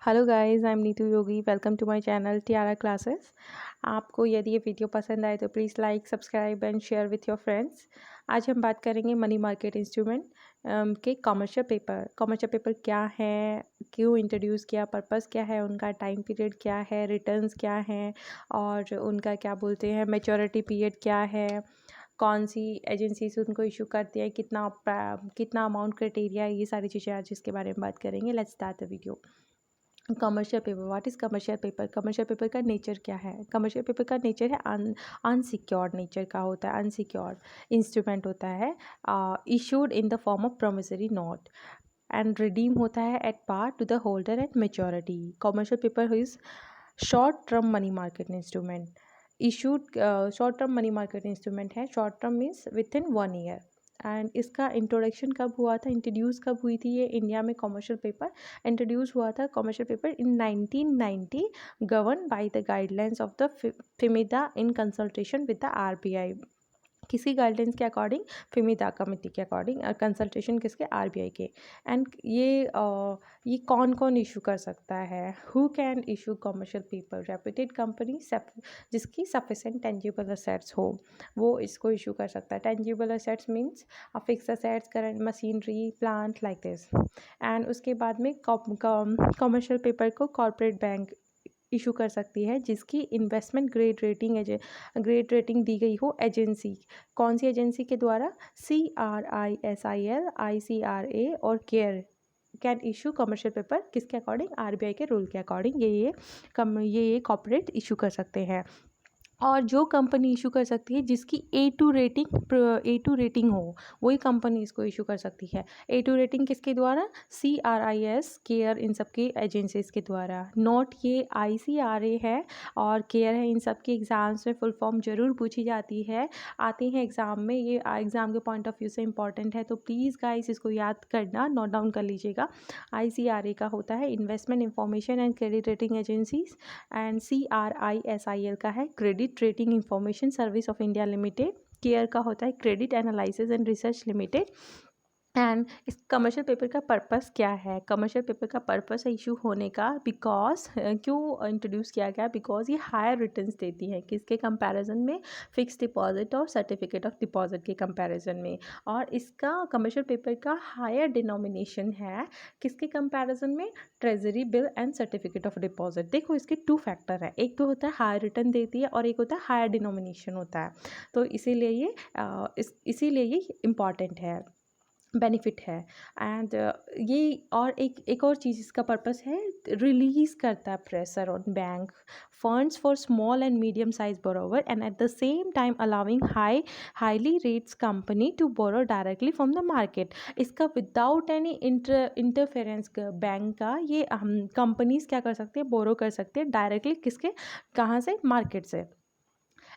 Hello guys, I am Neetu Yogi. Welcome to my channel Tiara Classes. आपको यदि ये video पसंद आए तो please like, subscribe and share with your friends. आज हम बात करेंगे मनी मार्केट इंस्ट्रूमेंट के कमर्शियल पेपर। कमर्शियल पेपर क्या है, क्यों इंट्रोड्यूस किया, पर्पस क्या है उनका, टाइम पीरियड क्या है, रिटर्न्स क्या हैं और उनका क्या बोलते हैं मैच्योरिटी पीरियड क्या है, कौन सी एजेंसी से उनको इशू करती है, कितना अमाउंट क्राइटेरिया है, ये सारी चीज़ें आज इसके बारे में बात करेंगे। Let's start the video. Commercial paper, what is commercial paper? Commercial paper का नेचर क्या है? कमर्शियल पेपर का नेचर है अनसिक्योर्ड नेचर का होता है। अनसिक्योर्ड इंस्ट्रूमेंट होता है, issued in the form of promissory note and redeem होता है at par to the holder at maturity. Commercial paper is short term money market instrument issued. Short term money market instrument है। Short term means with in 1 year. And इसका introduction कब हुआ था, introduce कब हुई थी ये इंडिया में? कमर्शियल पेपर इंट्रोड्यूस हुआ था, commercial paper in 1990, govern by the guidelines of the FIMMDA in consultation with the RBI. किसी गाइडलाइंस के अकॉर्डिंग, फिमिदा कमेटी के अकॉर्डिंग, कंसल्टेशन किसके? आरबीआई के। एंड ये कौन कौन इशू कर सकता है? Who can issue commercial paper? Reputed company जिसकी सफिशेंट टेंजिबल असेट्स हो वो इसको इशू कर सकता है। Tangible assets means fix assets, current machinery, plant, like this. And उसके बाद में कमर्शियल पेपर को कॉर्पोरेट बैंक इशू कर सकती है जिसकी इन्वेस्टमेंट ग्रेड रेटिंग दी गई हो एजेंसी। कौन सी एजेंसी के द्वारा? CRISIL, ICRA और care can issue commercial paper किसके अकॉर्डिंग? आरबीआई के रूल के अकॉर्डिंग ये कॉर्पोरेट इशू कर सकते हैं। और जो कंपनी इशू कर सकती है जिसकी A2 रेटिंग हो, वही कंपनी इसको इशू कर सकती है। A2 रेटिंग किसके द्वारा? CRIS, केयर, इन सब के एजेंसीज के द्वारा। नोट ये ICRA है और केयर है। इन सब के एग्ज़ाम्स में फुल फॉर्म जरूर पूछी जाती है, आती हैं एग्ज़ाम में। ये एग्ज़ाम के पॉइंट ऑफ व्यू से इंपॉर्टेंट है, तो प्लीज़ गाइस इसको याद करना, नोट डाउन कर लीजिएगा। ICRA का होता है investment information and credit rating agencies, and CRISIL का है credit rating information service of India limited. Care का होता है credit analysis and research limited. And इस कमर्शियल पेपर का पर्पस क्या है? कमर्शियल पेपर का पर्पस है इशू होने का बिकॉज क्यों इंट्रोड्यूस किया गया? बिकॉज ये हायर रिटर्न्स देती है। किसके कंपैरिजन में? फिक्स डिपॉजिट और सर्टिफिकेट ऑफ डिपॉजिट के कंपैरिजन में। और इसका कमर्शियल पेपर का हायर डिनोमिनेशन है किसके कंपैरिजन में? Treasury bill and certificate of deposit. देखो इसके 2 फैक्टर है, एक तो होता है हायर रिटर्न देती है और एक होता है हायर डिनोमिनेशन होता है। तो इसीलिए ये इम्पॉर्टेंट है, बेनिफिट है। एंड ये और एक और चीज़ इसका पर्पस है, रिलीज़ करता है pressure on bank funds for small and medium size borrower and at the same time allowing highly rates company to borrow directly from the market. इसका विदाउट एनी इंटरफेरेंस बैंक का ये companies क्या कर सकते हैं? बोरो कर सकते हैं डायरेक्टली। किसके? कहाँ से? मार्केट से।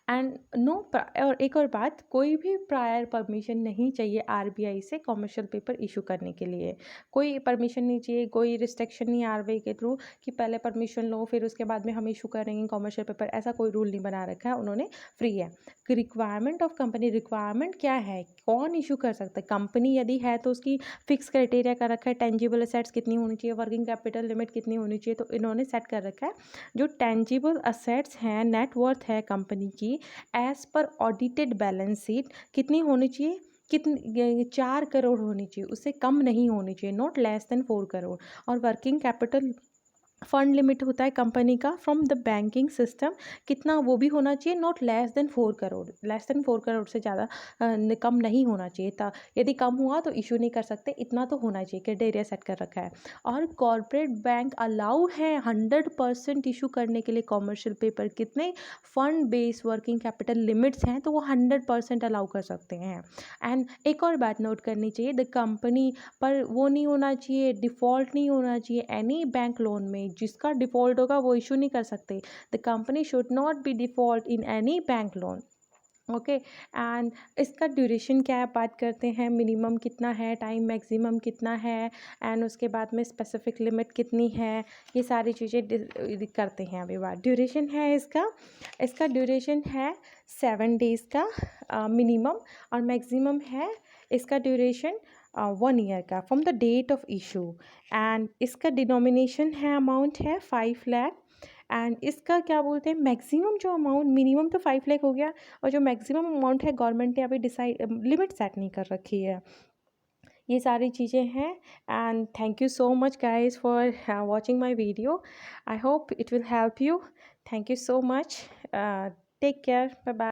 एंड और एक और बात, कोई भी प्रायर परमिशन नहीं चाहिए आरबीआई से कमर्शियल पेपर इशू करने के लिए। कोई परमिशन नहीं चाहिए, कोई रिस्ट्रिक्शन नहीं आरबीआई के थ्रू कि पहले परमिशन लो फिर उसके बाद में हम इशू करेंगे कमर्शियल पेपर। ऐसा कोई रूल नहीं बना रखा है उन्होंने, फ्री है। रिक्वायरमेंट ऑफ कंपनी, रिक्वायरमेंट क्या है, कौन इशू कर सकता है? कंपनी यदि है तो उसकी फिक्स क्राइटेरिया कर रखा है, टेंजिबल असेट्स कितनी होनी चाहिए, वर्किंग कैपिटल लिमिट कितनी होनी चाहिए, तो इन्होंने सेट कर रखा है। जो टेंजिबल असेट्स हैं, नेटवर्थ है कंपनी की as per audited balance sheet कितनी होनी चाहिए? कितनी? 4 करोड़ होनी चाहिए, उससे कम नहीं होनी चाहिए, नॉट लेस देन 4 करोड़। और वर्किंग कैपिटल फंड लिमिट होता है कंपनी का फ्रॉम द बैंकिंग सिस्टम, कितना? वो भी होना चाहिए, not less than 4 crore. Less than 4 crore से ज़्यादा कम नहीं होना चाहिए था। यदि कम हुआ तो इशू नहीं कर सकते, इतना तो होना चाहिए। क्राइटेरिया सेट कर रखा है। और कॉर्पोरेट बैंक अलाउ है 100% इशू करने के लिए कमर्शियल पेपर। कितने? Fund based working capital limits हैं तो वो 100% अलाउ कर सकते हैं। एंड एक और बात नोट करनी चाहिए, द कंपनी पर वो नहीं होना चाहिए, डिफ़ॉल्ट नहीं होना चाहिए एनी बैंक लोन में। जिसका डिफ़ॉल्ट होगा वो इशू नहीं कर सकते। The company should not be default in any bank loan. Okay. And इसका ड्यूरेशन क्या है, बात करते हैं। मिनिमम कितना है, टाइम मैक्सिमम कितना है, एंड उसके बाद में स्पेसिफिक लिमिट कितनी है, ये सारी चीज़ें करते हैं। अभी बात ड्यूरेशन है इसका ड्यूरेशन है 7 डेज़ का मिनिमम, और मैक्सिमम है इसका ड्यूरेशन 1 ईयर का from the date of issue. And इसका डिनोमिनेशन है, अमाउंट है 5 लाख। एंड इसका क्या बोलते हैं, मैक्सिमम जो अमाउंट, मिनिमम तो 5 लाख हो गया, और जो मैक्सिमम अमाउंट है गवर्नमेंट ने अभी डिसाइड, लिमिट सेट नहीं कर रखी है। ये सारी चीज़ें हैं। And thank you so much guys for watching my video. I hope it will help you. Thank you so much. Take care, bye bye.